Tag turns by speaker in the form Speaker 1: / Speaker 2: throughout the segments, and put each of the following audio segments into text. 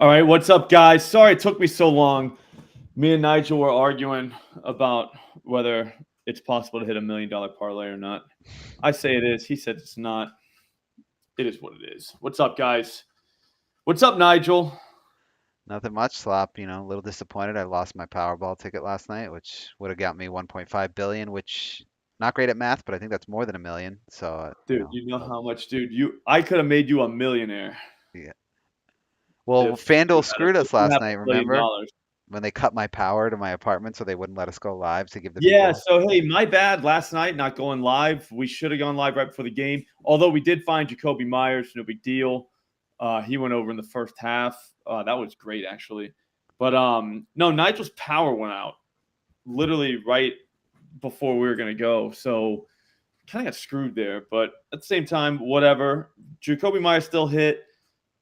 Speaker 1: All right, what's up, guys? Sorry it took me so long. Me and Nigel were arguing about whether it's possible to hit $1 million parlay or not. I say it is. He said it's not. It is what it is. What's up, guys? What's up, Nigel?
Speaker 2: Nothing much, Slop. A little disappointed. I lost my Powerball ticket last night, which would have got me 1.5 billion, which not great at math, but I think that's more than a million. So,
Speaker 1: Dude, you know how much, dude? I could have made you a millionaire
Speaker 2: yeah. Well,
Speaker 1: if you
Speaker 2: FanDuel
Speaker 1: had
Speaker 2: screwed us
Speaker 1: you
Speaker 2: last
Speaker 1: have
Speaker 2: night,
Speaker 1: $1 billion.
Speaker 2: remember? When they cut my power to my apartment so they wouldn't let us go live to give the
Speaker 1: Yeah,
Speaker 2: people.
Speaker 1: so hey, my bad last night not going live. We should have gone live right before the game. Although we did find Jacoby Myers, no big deal. He went over in the first half. That was great actually. But no, Nigel's power went out literally right before we were gonna go. So kind of got screwed there. But at the same time, whatever. Jacoby Myers still hit.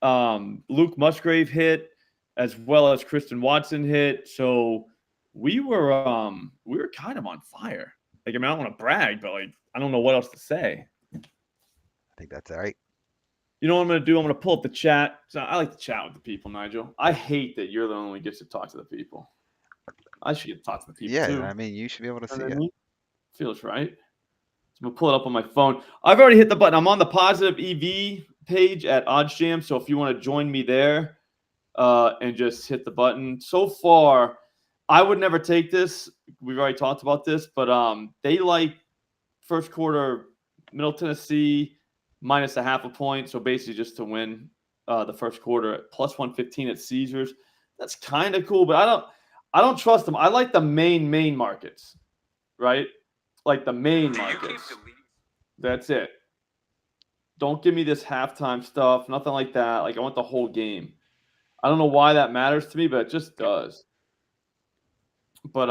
Speaker 1: Luke Musgrave hit, as well as Kristen Watson hit. So we were kind of on fire. Like, I mean, I don't want to brag, but like I don't know what else to say.
Speaker 2: I think that's all right.
Speaker 1: You know what I'm gonna do? I'm gonna pull up the chat. So I like to chat with the people, Nigel. I hate that you're the only one who gets to talk to the people. I should get to talk to the people
Speaker 2: Yeah,
Speaker 1: too.
Speaker 2: I mean, you should be able to
Speaker 1: You
Speaker 2: see
Speaker 1: know what I
Speaker 2: it.
Speaker 1: mean? Feels right. So I'm gonna pull it up on my phone. I've already hit the button. I'm on the positive EV page at OddsJam. So if you want to join me there, and just hit the button. So far, I would never take this. We've already talked about this, but they like first quarter Middle Tennessee minus a half a point. So basically just to win the first quarter at plus 115 at Caesars. That's kind of cool, but I don't trust them. I like the main markets, right? Like the main markets. That's it. Don't give me this halftime stuff, nothing like that. Like I want the whole game. I don't know why that matters to me, but it just does. But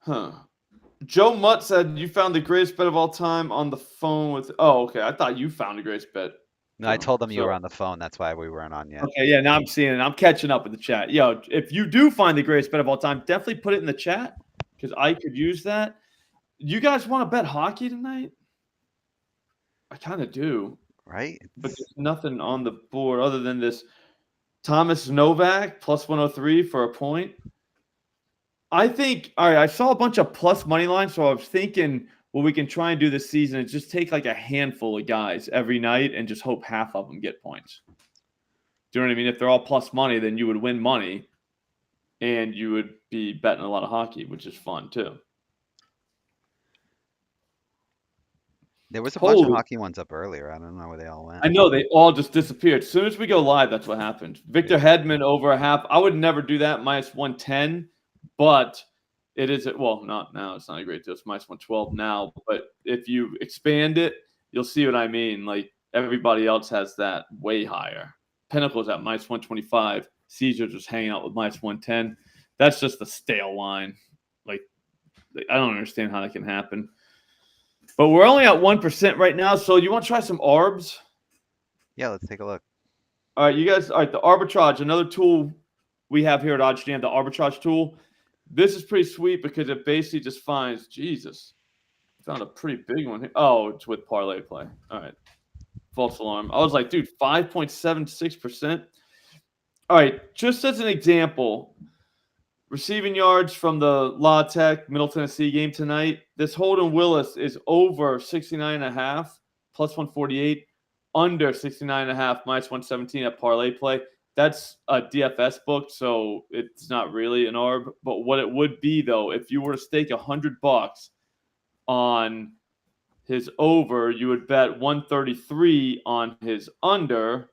Speaker 1: huh. Joe Mutt said you found the greatest bet of all time on the phone with. Oh, okay. I thought you found the greatest bet,
Speaker 2: No, I
Speaker 1: Joe.
Speaker 2: told them you were
Speaker 1: So
Speaker 2: on the phone. That's why we weren't on yet.
Speaker 1: okay, yeah. Now I'm seeing it. I'm catching up with the chat. Yo, if you do find the greatest bet of all time, definitely put it in the chat because I could use that. You guys want to bet hockey tonight? I kind of do,
Speaker 2: Right?
Speaker 1: but there's nothing on the board other than this Thomas Novak plus 103 for a point. I think, all right, I saw a bunch of plus money lines, so I was thinking what we can try and do this season is just take like a handful of guys every night and just hope half of them get points. Do you know what I mean? If they're all plus money, then you would win money and you would be betting a lot of hockey, which is fun too.
Speaker 2: There was a bunch of
Speaker 1: Holy,
Speaker 2: hockey ones up earlier. I don't know where they all went.
Speaker 1: I know they all just disappeared. As soon as we go live, that's what happened. Victor
Speaker 2: Yeah.
Speaker 1: Hedman over a half. I would never do that, minus 110, but it is, well, not now. It's not a great deal. It's minus 112 now. But if you expand it, you'll see what I mean. Like everybody else has that way higher. Pinnacle's at minus 125. Caesars was hanging out with minus 110. That's just a stale line. Like, I don't understand how that can happen. But we're only at 1% right now. So you want to try some ARBs?
Speaker 2: Yeah, let's take a look.
Speaker 1: All right, you guys. All right, the arbitrage, another tool we have here at OddsJam, the arbitrage tool. This is pretty sweet because it basically just finds Jesus. Found a pretty big one here. Oh, it's with parlay play. All right, false alarm. I was like, dude, 5.76%. All right, just as an example, receiving yards from the La Tech Middle Tennessee game tonight. This Holden Willis is over 69.5 plus 148, under 69.5 minus 117 at parlay play. That's a DFS book, so it's not really an ARB. But what it would be though, if you were to stake $100 on his over, you would bet 133 on his under,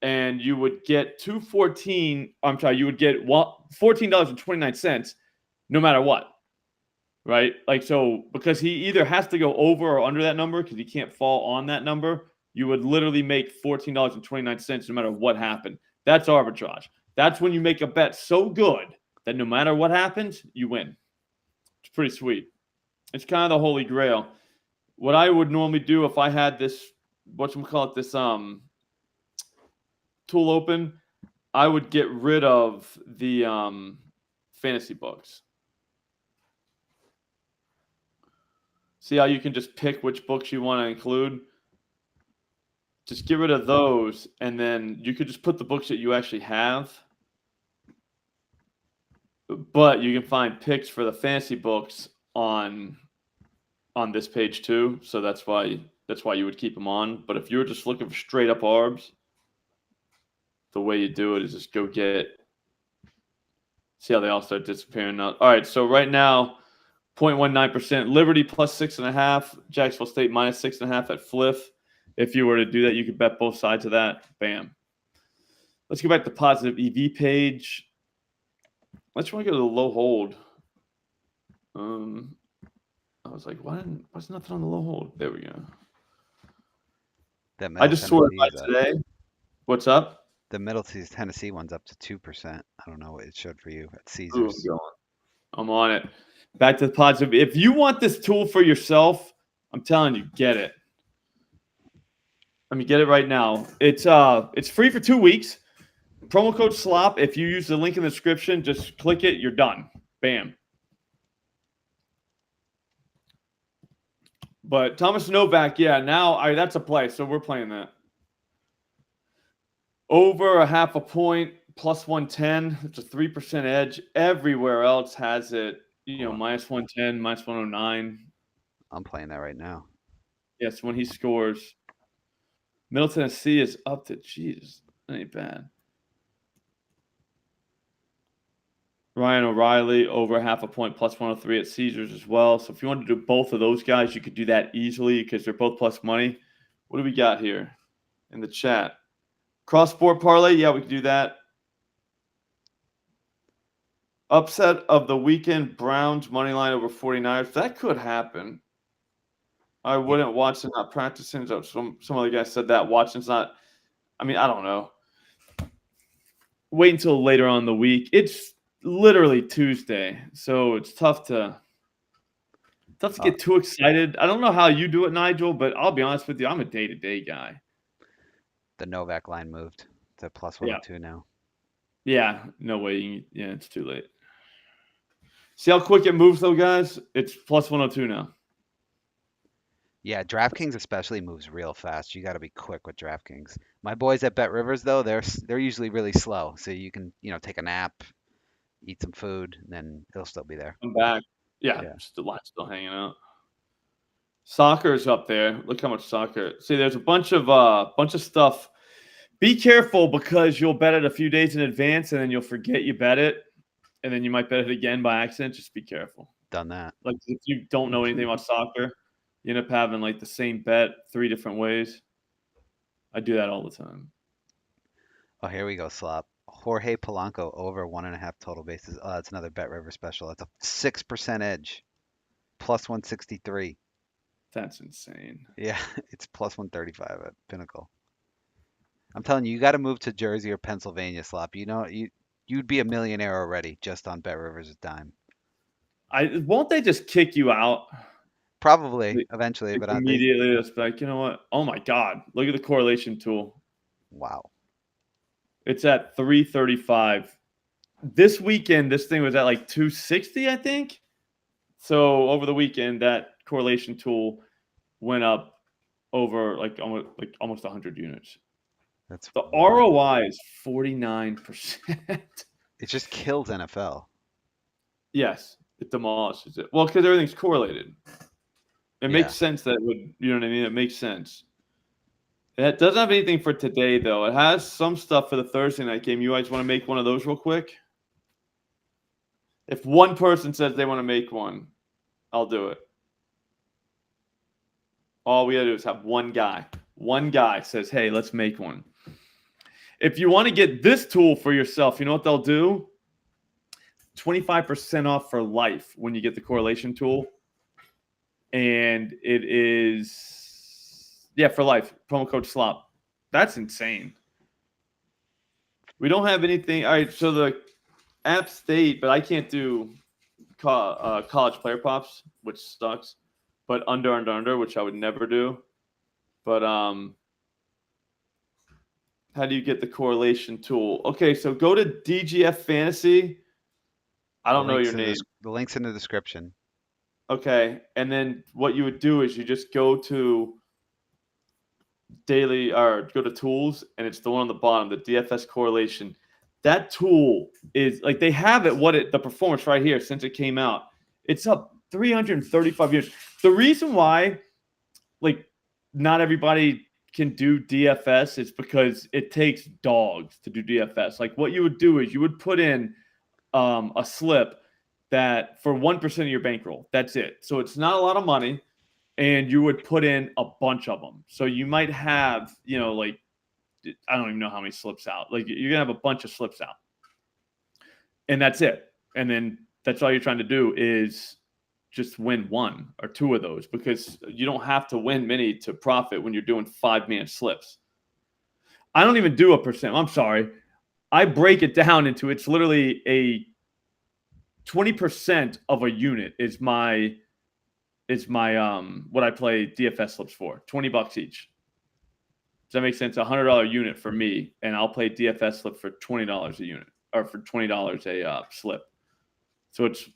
Speaker 1: and you would get 214. I'm sorry, you would get $14.29 no matter what, right? Like, so because he either has to go over or under that number because he can't fall on that number, you would literally make $14.29 no matter what happened. That's arbitrage. That's when you make a bet so good that no matter what happens, you win. It's pretty sweet. It's kind of the holy grail. What I would normally do if I had this, whatchamacallit, this tool open, I would get rid of the fantasy books. See how you can just pick which books you want to include? Just get rid of those, and then you could just put the books that you actually have. But you can find picks for the fantasy books on this page too. So that's why you would keep them on. But if you were just looking for straight up arbs, the way you do it is just go see how they all start disappearing now. All right, so right now, 0.19%. Liberty plus 6.5. Jacksonville State minus 6.5 at Fliff. If you were to do that, you could bet both sides of that. Bam. Let's go back to positive EV page. Let's try to go to the low hold. I was like, why's nothing on the low hold? There we go. I just sorted by today. What's up?
Speaker 2: The Middle Tennessee one's up to 2%. I don't know what it showed for you at Caesars.
Speaker 1: Ooh, I'm on it. Back to the positive. If you want this tool for yourself, I'm telling you, get it. Let me get it right now. It's free for 2 weeks. Promo code SLOP. If you use the link in the description, just click it. You're done. Bam. But Thomas Novak, yeah, now that's a play. So we're playing that. Over a half a point, plus 110. It's a 3% edge. Everywhere else has it, minus 110, minus 109.
Speaker 2: I'm playing that right now.
Speaker 1: Yes, when he scores. Middle Tennessee is up to, Jesus, that ain't bad. Ryan O'Reilly, over half a point, plus 103 at Caesars as well. So if you want to do both of those guys, you could do that easily because they're both plus money. What do we got here in the chat? Cross-sport parlay, yeah, we could do that. Upset of the weekend, Browns money line over 49ers. That could happen. I wouldn't. Watson not practicing. So some other guy said that Watson's not. I mean, I don't know. Wait until later on in the week. It's literally Tuesday, so it's tough to get too excited. I don't know how you do it, Nigel, but I'll be honest with you, I'm a day-to-day guy.
Speaker 2: The Novak line moved to plus 102 now.
Speaker 1: Yeah, no way. Yeah, it's too late. See how quick it moves, though, guys? It's plus 102 now.
Speaker 2: Yeah, DraftKings especially moves real fast. You got to be quick with DraftKings. My boys at Bet Rivers, though, they're usually really slow. So you can, take a nap, eat some food, and then it'll still be there.
Speaker 1: I'm back. Yeah. Just the line's still hanging out. Soccer's up there. Look how much soccer. See, there's a bunch of stuff. Be careful because you'll bet it a few days in advance and then you'll forget you bet it. And then you might bet it again by accident. Just be careful.
Speaker 2: Done that.
Speaker 1: Like if you don't know anything about soccer, you end up having like the same bet 3 different ways. I do that all the time.
Speaker 2: Oh, here we go, Slop. Jorge Polanco over 1.5 total bases. Oh, that's another Bet River special. That's a 6% edge. Plus 163.
Speaker 1: That's insane.
Speaker 2: Yeah, it's plus 135 at Pinnacle. I'm telling you, you got to move to Jersey or Pennsylvania, Slop. You'd be a millionaire already just on Bet Rivers' dime.
Speaker 1: Won't they just kick you out?
Speaker 2: Probably eventually, but
Speaker 1: immediately just like, you know what? Oh my God! Look at the correlation tool.
Speaker 2: Wow.
Speaker 1: It's at 335. This weekend, this thing was at like 260, I think. So over the weekend, that correlation tool went up over like almost 100 units.
Speaker 2: That's
Speaker 1: the ROI is 49%.
Speaker 2: It just kills NFL.
Speaker 1: Yes, it demolishes it. Well, because everything's correlated. It makes sense that it would, you know what I mean? It makes sense. It doesn't have anything for today, though. It has some stuff for the Thursday night game. You guys want to make one of those real quick? If one person says they want to make one, I'll do it. All we got to do is have one guy. One guy says, hey, let's make one. If you want to get this tool for yourself, you know what they'll do? 25% off for life when you get the correlation tool. And it is, for life. Promo code SLOP. That's insane. We don't have anything. All right, so the App State, but I can't do college player props, which sucks. But under, which I would never do. But how do you get the correlation tool? Okay, so go to DGF Fantasy. I don't know your name.
Speaker 2: The link's in the description.
Speaker 1: Okay, and then what you would do is you just go to daily or go to tools, and it's the one on the bottom, the DFS correlation. That tool is like they have it. The performance right here since it came out, it's up 335 years. The reason why, like, not everybody can do DFS is because it takes dogs to do DFS. Like, what you would do is you would put in a slip that for 1% of your bankroll. That's it. So it's not a lot of money, and you would put in a bunch of them. So you might have, like, I don't even know how many slips out. Like, you're gonna have a bunch of slips out, and that's it. And then that's all you're trying to do is just win one or two of those, because you don't have to win many to profit when you're doing 5-man slips. I don't even do a percent. I'm sorry. I break it down into, it's literally a 20% of a unit is my what I play DFS slips for. $20 each. Does that make sense? $100 unit for me, and I'll play DFS slip for $20 a unit, or for $20 a slip. So it's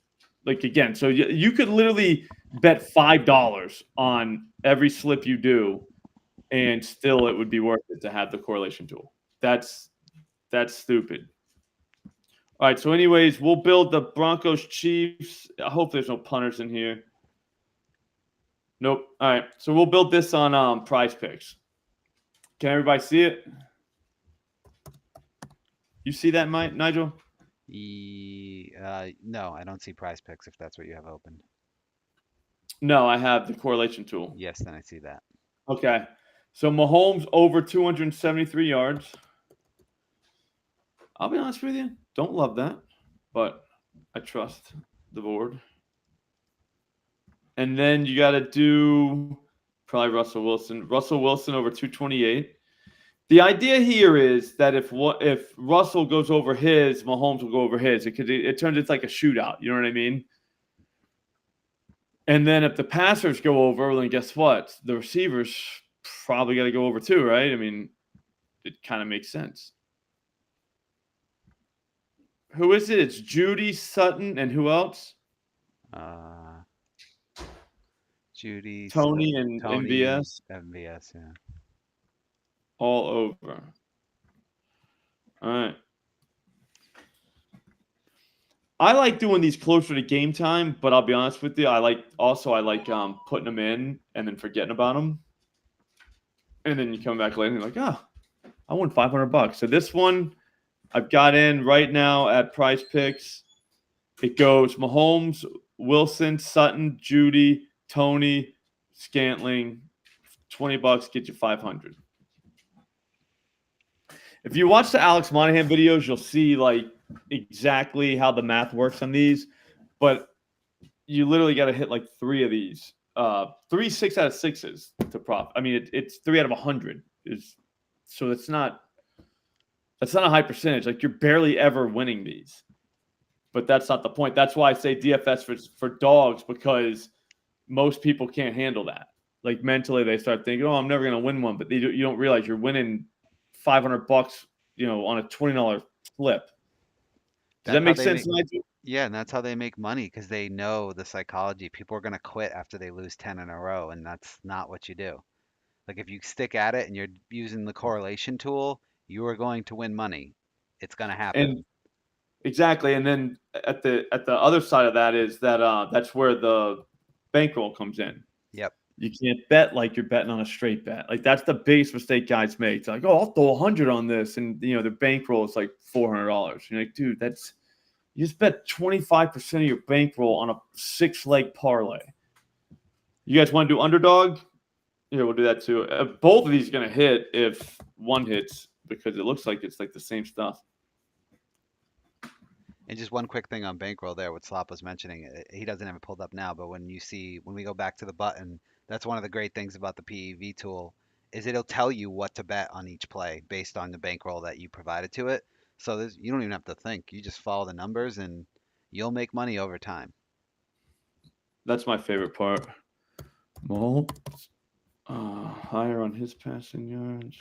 Speaker 1: like, again, so you could literally bet $5 on every slip you do, and still it would be worth it to have the correlation tool. That's stupid. All right, so anyways, we'll build the Broncos Chiefs. I hope there's no punters in here. Nope. All right, so we'll build this on Prize Picks. Can everybody see it? You see that, Mike, Nigel?
Speaker 2: No, I don't see Prize Picks if that's what you have open.
Speaker 1: No, I have the correlation tool.
Speaker 2: Yes, then I see that.
Speaker 1: Okay, so Mahomes over 273 yards. I'll be honest with you, don't love that, but I trust the board. And then you got to do probably Russell Wilson. Russell Wilson over 228. The idea here is that if Russell goes over his, Mahomes will go over his. It turns it's like a shootout. You know what I mean? And then if the passers go over, then guess what? The receivers probably got to go over too, right? I mean, it kind of makes sense. Who is it? It's Judy, Sutton, and who else?
Speaker 2: Judy,
Speaker 1: Tony,
Speaker 2: Sutton,
Speaker 1: and
Speaker 2: Tony,
Speaker 1: MVS.
Speaker 2: MVS, yeah.
Speaker 1: All over. All right. I like doing these closer to game time, but I'll be honest with you, I like putting them in and then forgetting about them. And then you come back later and you're like, I won $500. So this one I've got in right now at Prize Picks. It goes Mahomes, Wilson, Sutton, Judy, Tony, Scantling. $20 get you 500. If you watch the Alex Monahan videos, you'll see like exactly how the math works on these. But you literally got to hit like 3 of these, 3 6 out of 6s to profit. I mean, it's 3 out of 100. So that's not a high percentage. Like, you're barely ever winning these. But that's not the point. That's why I say DFS for dogs, because most people can't handle that. Like, mentally, they start thinking, "Oh, I'm never going to win one," but you don't realize you're winning $500, on a $20 flip. Does that make sense, Nigel?
Speaker 2: Yeah, and that's how they make money, because they know the psychology. People are going to quit after they lose 10 in a row, and that's not what you do. Like, if you stick at it and you're using the correlation tool, you are going to win money. It's going to happen.
Speaker 1: And exactly. And then at the other side of that is that that's where the bankroll comes in.
Speaker 2: Yep.
Speaker 1: You can't bet like you're betting on a straight bet. Like, that's the biggest mistake guys make. It's like, I'll throw 100 on this, and the bankroll is like $400. You're like, dude, you just bet 25% of your bankroll on a 6-leg parlay. You guys want to do underdog? Yeah, we'll do that too. Both of these are going to hit if one hits, because it looks like it's like the same stuff.
Speaker 2: And just one quick thing on bankroll there, what Slop was mentioning, he doesn't have it pulled up now, but when we go back to the button, that's one of the great things about the PEV tool, is it'll tell you what to bet on each play based on the bankroll that you provided to it. So you don't even have to think. You just follow the numbers and you'll make money over time.
Speaker 1: That's my favorite part. Mahomes, higher on his passing yards.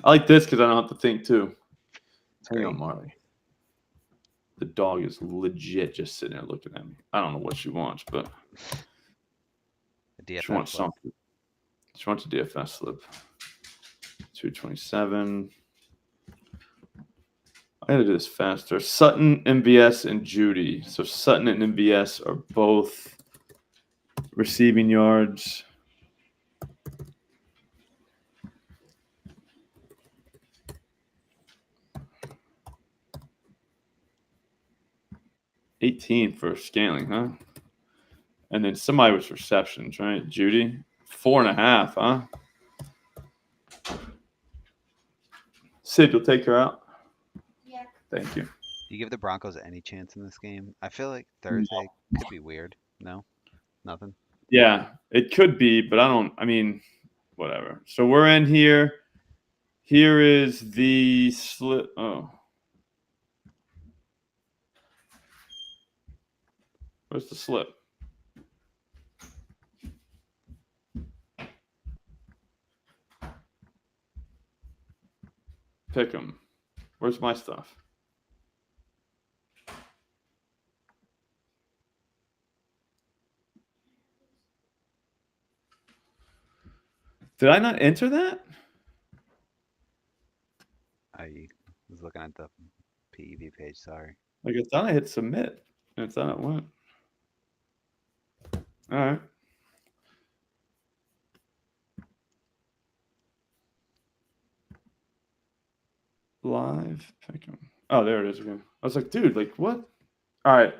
Speaker 1: I like this because I don't have to think too. Hang on, Marley. The dog is legit just sitting there looking at me. I don't know what she wants, but she wants something. Just want to DFS slip. 227. I gotta do this faster. Sutton, MVS, and Judy. So Sutton and MVS are both receiving yards. $18 for Scaling, huh? And then somebody was receptions, right? Judy, 4.5, huh? Sid, you'll take her out.
Speaker 3: Yeah.
Speaker 1: Thank you.
Speaker 2: Do you give the Broncos any chance in this game? I feel like Thursday could be weird. No? Nothing?
Speaker 1: Yeah, it could be, but I mean, whatever. So we're in here. Here is the slip. Oh. Where's the slip? Pick 'em. Where's my stuff? Did I not enter that?
Speaker 2: I was looking at the PEV page, sorry.
Speaker 1: Like, I thought I hit submit. And I thought it went. All right. Live pick 'em. Oh, there it is again. I was like, dude, like what? All right.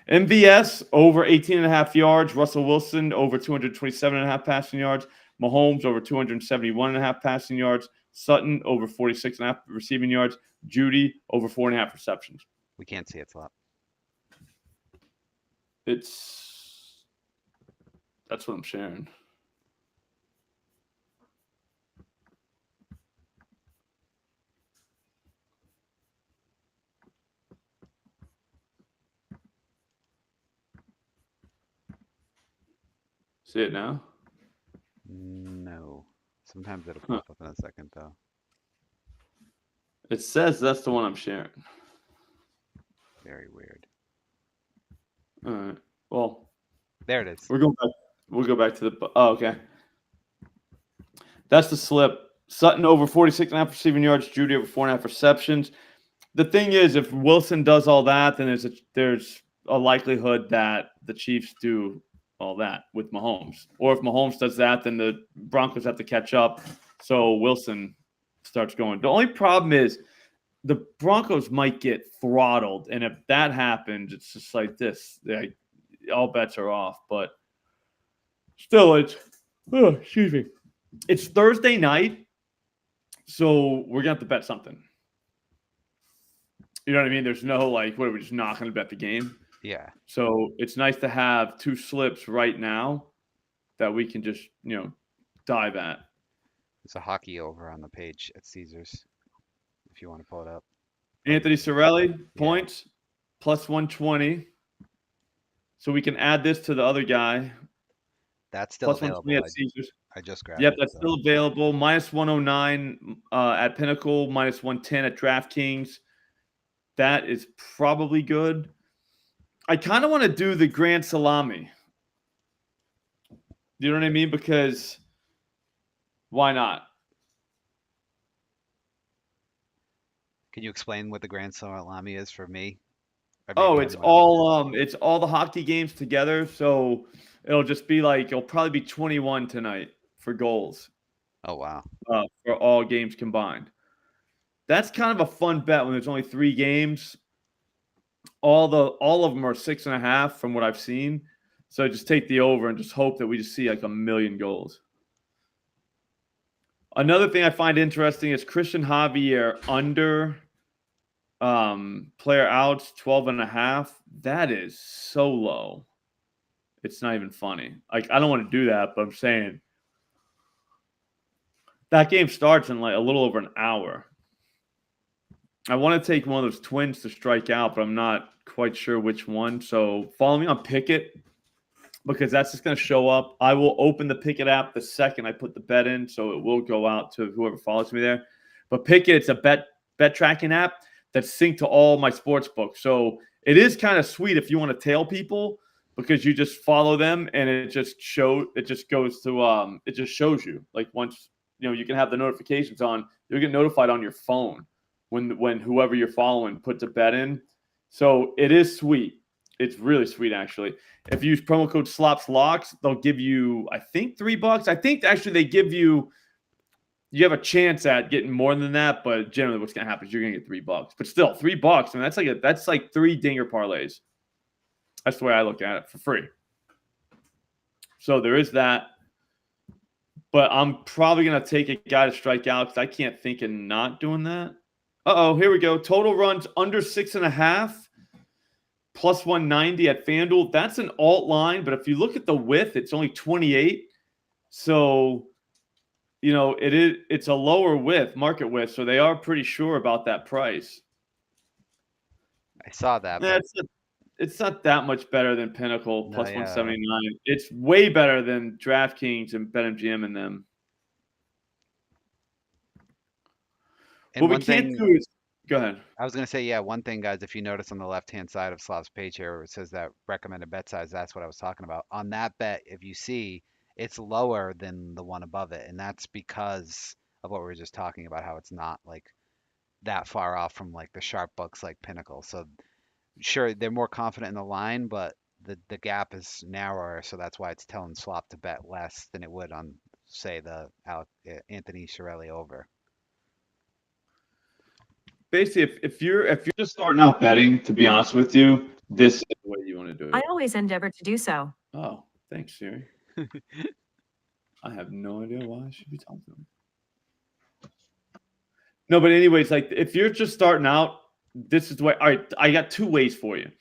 Speaker 1: MVS over 18.5 yards. Russell Wilson over 227.5 passing yards. Mahomes over 271.5 passing yards. Sutton over 46.5 receiving yards. Judy over 4.5 receptions.
Speaker 2: We can't see it, Slop.
Speaker 1: That's what I'm sharing. See it now?
Speaker 2: No. Sometimes it'll pop up in a second, though.
Speaker 1: It says that's the one I'm sharing.
Speaker 2: Very weird.
Speaker 1: All right. Well,
Speaker 2: there it is.
Speaker 1: We'll go back to the. Oh, okay. That's the slip. Sutton over 46.5 receiving yards. Judy over 4.5 receptions. The thing is, if Wilson does all that, then there's a likelihood that the Chiefs do all that with Mahomes. Or if Mahomes does that, then the Broncos have to catch up. So Wilson starts going. The only problem is the Broncos might get throttled. And if that happens, it's just like this. All bets are off. But still, excuse me. It's Thursday night. So we're going to have to bet something. You know what I mean? There's no what are we just not going to bet the game?
Speaker 2: Yeah.
Speaker 1: So it's nice to have two slips right now that we can just, dive at.
Speaker 2: There's a hockey over on the page at Caesars if you want to pull it up.
Speaker 1: Anthony Sorelli, points, plus 120. So we can add this to the other guy.
Speaker 2: That's still
Speaker 1: plus
Speaker 2: available.
Speaker 1: At Caesars.
Speaker 2: I just grabbed
Speaker 1: it. Yep,
Speaker 2: it.
Speaker 1: that's still available. Minus 109 at Pinnacle, minus 110 at DraftKings. That is probably good. I kind of want to do the Grand Salami. You know what I mean? Because why not?
Speaker 2: Can you explain what the Grand Salami is for me?
Speaker 1: It's all the hockey games together. So it'll just be it'll probably be 21 tonight for goals.
Speaker 2: Oh, wow.
Speaker 1: For all games combined. That's kind of a fun bet when there's only 3 games. All of them are 6.5 from what I've seen. So just take the over and just hope that we just see 1 million goals. Another thing I find interesting is Christian Javier under player outs 12.5. That is so low. It's not even funny. I don't want to do that, but I'm saying that game starts in a little over an hour. I want to take one of those twins to strike out, but I'm not quite sure which one. So follow me on Pickett because that's just going to show up. I will open the Pickett app the second I put the bet in, so it will go out to whoever follows me there. But Pickett, it's a bet tracking app that's synced to all my sports books. So it is kind of sweet if you want to tail people because you just follow them and it just goes to it just shows you like once you can have the notifications on, you'll get notified on your phone when whoever you're following puts a bet in. So it is sweet. It's really sweet actually. If you use promo code SLOPSLOCKS, they'll give you I think $3. I think actually they give you have a chance at getting more than that, but generally what's gonna happen is you're gonna get $3. But still, $3, and that's like 3 dinger parlays. That's the way I look at it for free. So there is that. But I'm probably going to take a guy to strike out because I can't think of not doing that. Here we go. Total runs under 6.5, plus 190 at FanDuel. That's an alt line, but if you look at the width, it's only 28. So, it's a lower width, market width, so they are pretty sure about that price.
Speaker 2: I saw that.
Speaker 1: Yeah, it's not that much better than Pinnacle plus 179. It's way better than DraftKings and BetMGM and them.
Speaker 2: And
Speaker 1: what we can't do is go ahead.
Speaker 2: I was going to say, one thing, guys, if you notice on the left-hand side of Slop's page here, where it says that recommended bet size, that's what I was talking about. On that bet, if you see, it's lower than the one above it, and that's because of what we were just talking about, how it's not like that far off from like the sharp books like Pinnacle. So sure, they're more confident in the line, but the gap is narrower, so that's why it's telling Slop to bet less than it would on, say, the Anthony Cirelli over.
Speaker 1: Basically, if you're just starting out betting, to be honest with you, this is the way you want to do it.
Speaker 3: I always endeavor to do so.
Speaker 1: Oh, thanks, Siri. I have no idea why I should be talking to him. No, but anyways, like if you're just starting out, this is the way. All right, I got 2 ways for you.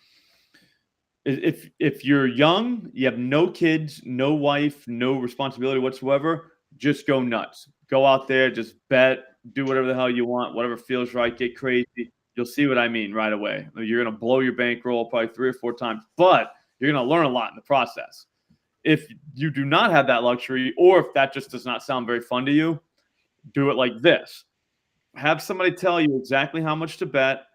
Speaker 1: If you're young, you have no kids, no wife, no responsibility whatsoever, just go nuts. Go out there, just bet, do whatever the hell you want, whatever feels right, get crazy. You'll see what I mean right away. You're going to blow your bankroll probably 3 or 4 times, but you're going to learn a lot in the process. If you do not have that luxury, or if that just does not sound very fun to you, do it like this. Have somebody tell you exactly how much to bet.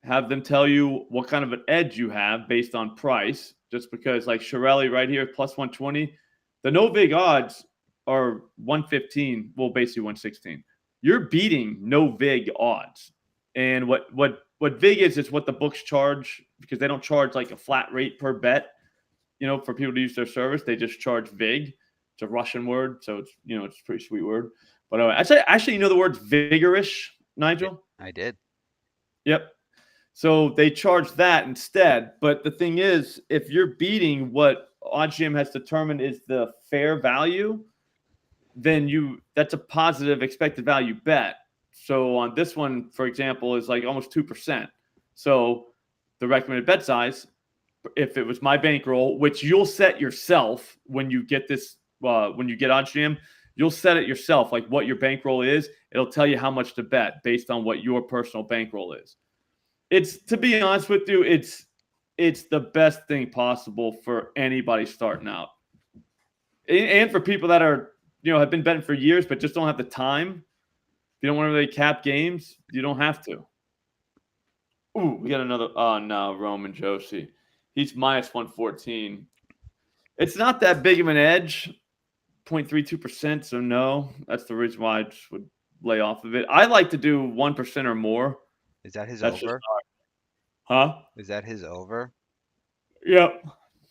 Speaker 1: Have them tell you what kind of an edge you have based on price. Just because, like Cirelli right here, plus 120, the no vig odds are 115, well, basically 116. You're beating no vig odds. And what vig is what the books charge, because they don't charge like a flat rate per bet, for people to use their service. They just charge vig. It's a Russian word, so it's it's a pretty sweet word. But actually, you know the word vigorish, Nigel?
Speaker 2: I did.
Speaker 1: Yep. So they charge that instead. But the thing is, if you're beating what OddsJam has determined is the fair value, then that's a positive expected value bet. So on this one, for example, is like almost 2%. So the recommended bet size, if it was my bankroll, which you'll set yourself when you get this, when you get OddsJam, you'll set it yourself, like what your bankroll is. It'll tell you how much to bet based on what your personal bankroll is. It's, to be honest with you, it's the best thing possible for anybody starting out, and for people that are have been betting for years but just don't have the time. If you don't want to really cap games, you don't have to. Ooh, we got another. Oh no, Roman Josie, he's minus 114. It's not that big of an edge, 0.32%. So no, that's the reason why I just would lay off of it. I like to do 1% or more.
Speaker 2: Is that his
Speaker 1: That's
Speaker 2: over?
Speaker 1: Huh?
Speaker 2: Is that his over?
Speaker 1: Yep.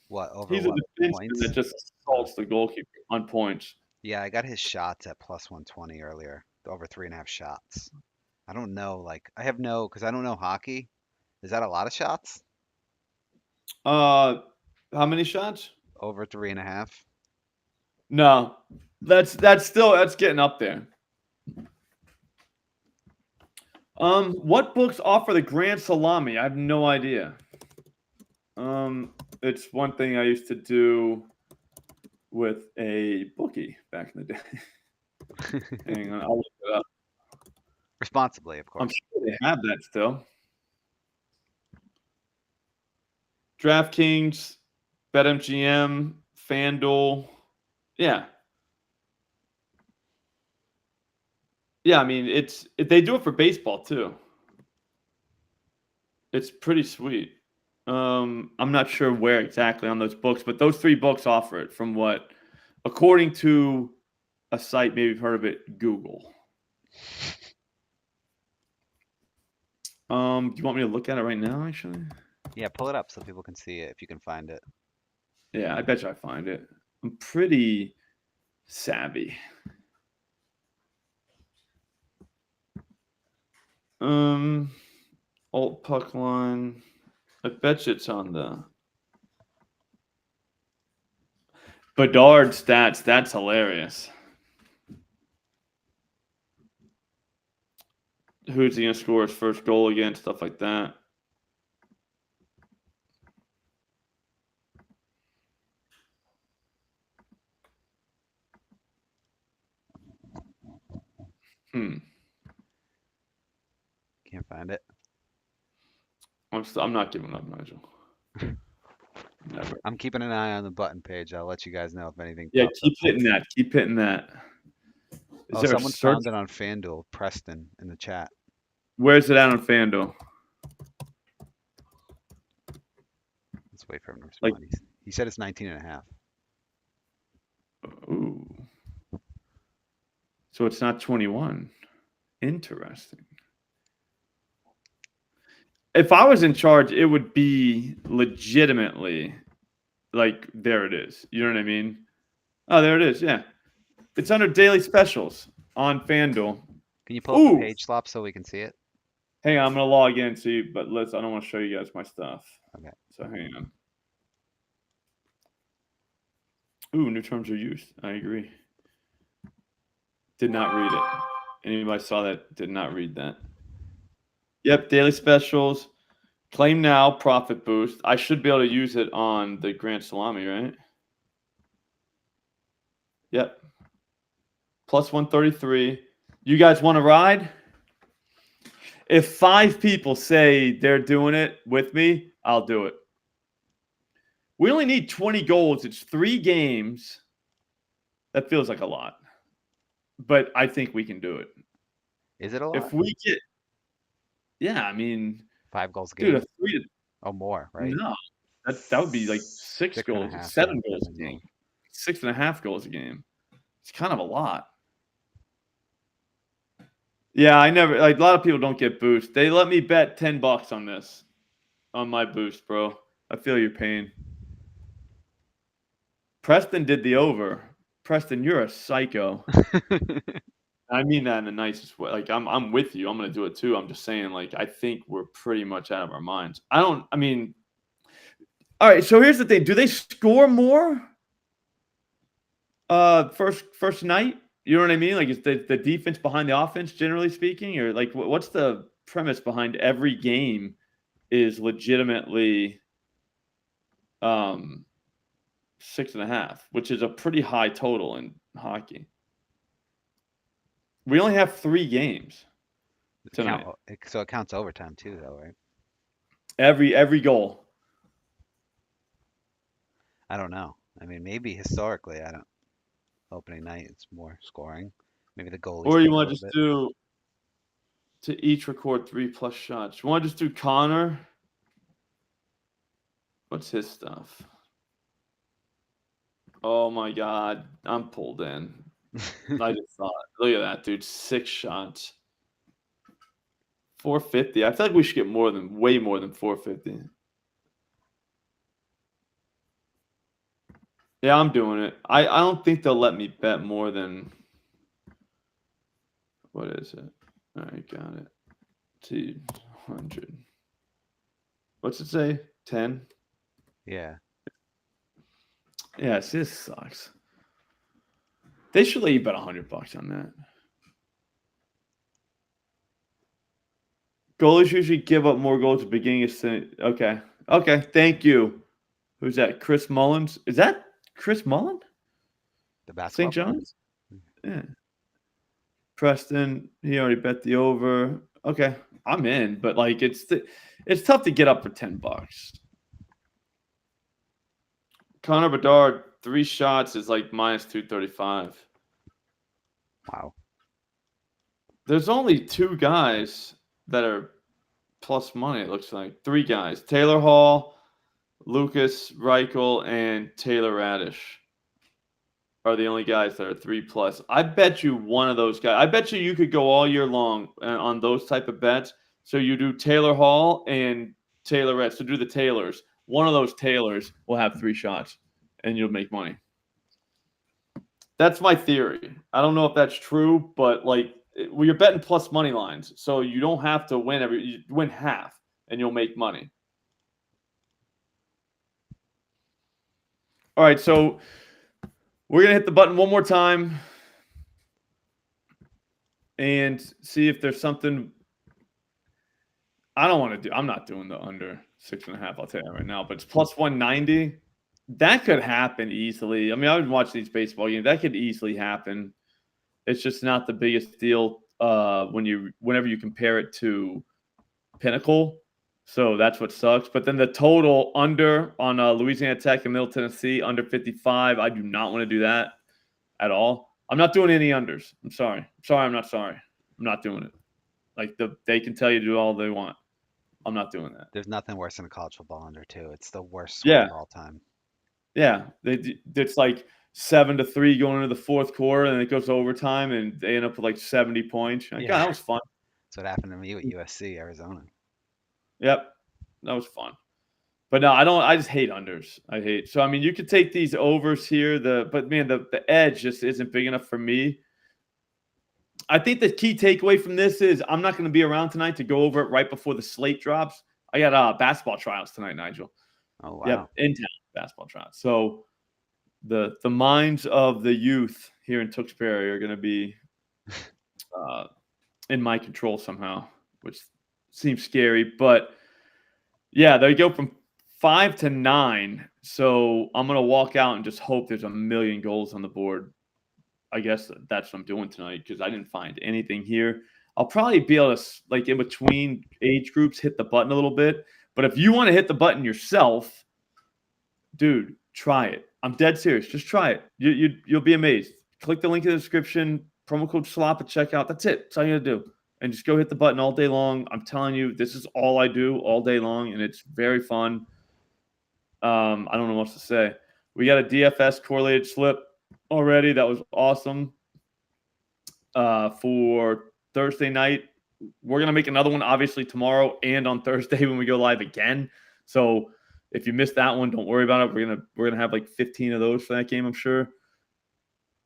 Speaker 2: What, over
Speaker 1: He's
Speaker 2: what,
Speaker 1: a defenseman
Speaker 2: points?
Speaker 1: that just assaults the goalkeeper on points.
Speaker 2: Yeah, I got his shots at plus 120 earlier, over 3.5 shots. I don't know, because I don't know hockey. Is that a lot of shots?
Speaker 1: How many shots?
Speaker 2: Over 3.5.
Speaker 1: No, that's getting up there. What books offer the Grand Salami? I have no idea. It's one thing I used to do with a bookie back in the day. Hang on, I'll look it up.
Speaker 2: Responsibly, of course.
Speaker 1: I'm sure they have that still. DraftKings, BetMGM, FanDuel. Yeah. Yeah, I mean, they do it for baseball too. It's pretty sweet. I'm not sure where exactly on those books, but those 3 books offer it from what, according to a site, maybe you've heard of it, Google. Do you want me to look at it right now, actually?
Speaker 2: Yeah, pull it up so people can see it if you can find it.
Speaker 1: Yeah, I bet you I find it. I'm pretty savvy. Alt puck line. I bet you it's on the Bedard stats. That's hilarious. Who's he gonna score his first goal against? Stuff like that.
Speaker 2: Can't find it.
Speaker 1: I'm not giving up, Nigel. Never.
Speaker 2: I'm keeping an eye on the button page. I'll let you guys know if anything
Speaker 1: Yeah,
Speaker 2: pops
Speaker 1: keep
Speaker 2: up.
Speaker 1: hitting that. Keep hitting that. Is there a
Speaker 2: Someone
Speaker 1: search?
Speaker 2: found it on FanDuel. Preston in the chat.
Speaker 1: Where's it at on FanDuel?
Speaker 2: Let's wait for him to respond. He said it's 19.5.
Speaker 1: Ooh. So it's not 21. Interesting. If I was in charge, it would be legitimately like, there it is. You know what I mean? Oh, there it is. Yeah. It's under daily specials on FanDuel.
Speaker 2: Can you pull up the page, Slop, so we can see it?
Speaker 1: Hang on, I'm going to log in to you, but I don't want to show you guys my stuff.
Speaker 2: Okay.
Speaker 1: So hang on. Ooh, new terms are used. I agree. Did not read it. Anybody saw that? Did not read that. Yep, daily specials. Claim now, profit boost. I should be able to use it on the Grand Salami, right? Yep. Plus 133. You guys want to ride? If 5 people say they're doing it with me, I'll do it. We only need 20 goals. It's 3 games. That feels like a lot. But I think we can do it.
Speaker 2: Is it a lot?
Speaker 1: If we get, yeah, I mean,
Speaker 2: 5 goals a game.
Speaker 1: Dude, a 3
Speaker 2: to more, right?
Speaker 1: No, that would be like 6 goals, 7 goals a game, 6.5 goals a game. It's kind of a lot. Yeah, I never like a lot of people don't get boost. They let me bet $10 on this, on my boost, bro. I feel your pain. Preston did the over. Preston, you're a psycho. I mean that in the nicest way. Like I'm with you. I'm gonna do it too. I'm just saying, like, I think we're pretty much out of our minds. All right, so here's the thing. Do they score more first night? You know what I mean? Like, is the defense behind the offense, generally speaking? Or like what's the premise behind every game is legitimately 6.5, which is a pretty high total in hockey. We only have 3 games tonight.
Speaker 2: So it counts overtime too, though, right?
Speaker 1: Every goal.
Speaker 2: I don't know. I mean, maybe historically, I don't. Opening night, it's more scoring. Maybe the goalies.
Speaker 1: Or you want to just do to each record 3+ shots. You want to just do Connor? What's his stuff? Oh my God, I'm pulled in. I just thought, look at that, dude. 6 shots. 450. I feel like we should get way more than 450. Yeah, I'm doing it. I don't think they'll let me bet more than, what is it? All right, got it. 200. What's it say? 10?
Speaker 2: Yeah.
Speaker 1: Yeah, see, this sucks. They should let you bet $100 on that. Goalies usually give up more goals at the beginning of the Okay. Okay, thank you. Who's that? Chris Mullins? Is that Chris Mullen?
Speaker 2: The basketball
Speaker 1: St. John's? Yeah. Preston, he already bet the over. Okay, I'm in, but like it's tough to get up for $10. Connor Bedard, 3 shots is like minus 235.
Speaker 2: Wow.
Speaker 1: There's only 2 guys that are plus money, it looks like. 3 guys. Taylor Hall, Lucas Reichel and Taylor Radish are the only guys that are 3+. I bet you one of those guys. I bet you could go all year long on those type of bets. So you do Taylor Hall and Taylor Radish. So do the Taylors. One of those Taylors will have 3 shots, and you'll make money. That's my theory. I don't know if that's true, but like you're betting plus money lines, so you don't have to win you win half, and you'll make money. All right, so we're gonna hit the button one more time and see if there's something. I don't want to do. I'm not doing the under 6.5. I'll tell you that right now. But it's plus 190. That could happen easily. I mean, I would watch these baseball games. That could easily happen. It's just not the biggest deal whenever you compare it to Pinnacle. So that's what sucks. But then the total under on Louisiana Tech and Middle Tennessee under 55. I do not want to do that at all. I'm not doing any unders. I'm sorry. I'm not sorry. I'm not doing it. Like they can tell you to do all they want. I'm not doing that.
Speaker 2: There's nothing worse than a college football under too. It's the worst score of all time.
Speaker 1: Yeah, it's like 7-3 going into the fourth quarter, and it goes to overtime, and they end up with like 70 points. Like, God, that was fun.
Speaker 2: That's what happened to me with USC, Arizona.
Speaker 1: Yep, that was fun. But no, I don't. I just hate unders. So I mean, you could take these overs here. But man, the edge just isn't big enough for me. I think the key takeaway from this is I'm not going to be around tonight to go over it right before the slate drops. I got basketball trials tonight, Nigel.
Speaker 2: Oh wow!
Speaker 1: Yep, in town basketball trials. So the minds of the youth here in Tewksbury are going to be in my control somehow, which seems scary. But yeah, they go from 5 to 9. So I'm going to walk out and just hope there's a million goals on the board. I guess that's what I'm doing tonight because I didn't find anything here. I'll probably be able to, like in between age groups, hit the button a little bit. But if you want to hit the button yourself, dude, try it. I'm dead serious. Just try it. You'll be amazed. Click the link in the description. Promo code SLOP at checkout. That's it. That's all you got to do. And just go hit the button all day long. I'm telling you, this is all I do all day long, and it's very fun. I don't know what else to say. We got a DFS correlated slip already. That was awesome. For Thursday night, we're gonna make another one obviously tomorrow and on Thursday when we go live again. So if you missed that one, don't worry about it. We're gonna have like 15 of those for that game, I'm sure.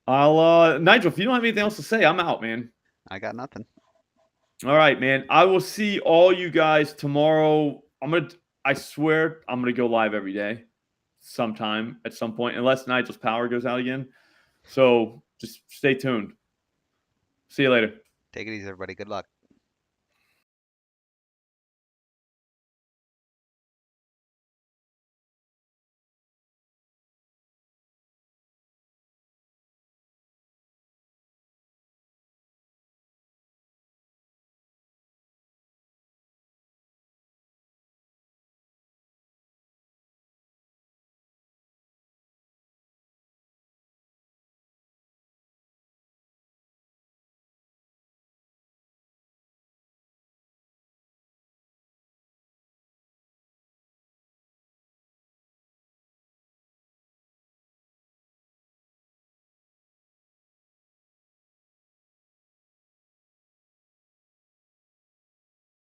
Speaker 1: Nigel, if you don't have anything else to say, I'm out, man.
Speaker 2: I got nothing.
Speaker 1: All right, man. I will see all you guys tomorrow. I swear I'm gonna go live every day sometime at some point, unless Nigel's power goes out again. So just stay tuned. See you later.
Speaker 2: Take it easy, everybody. Good luck.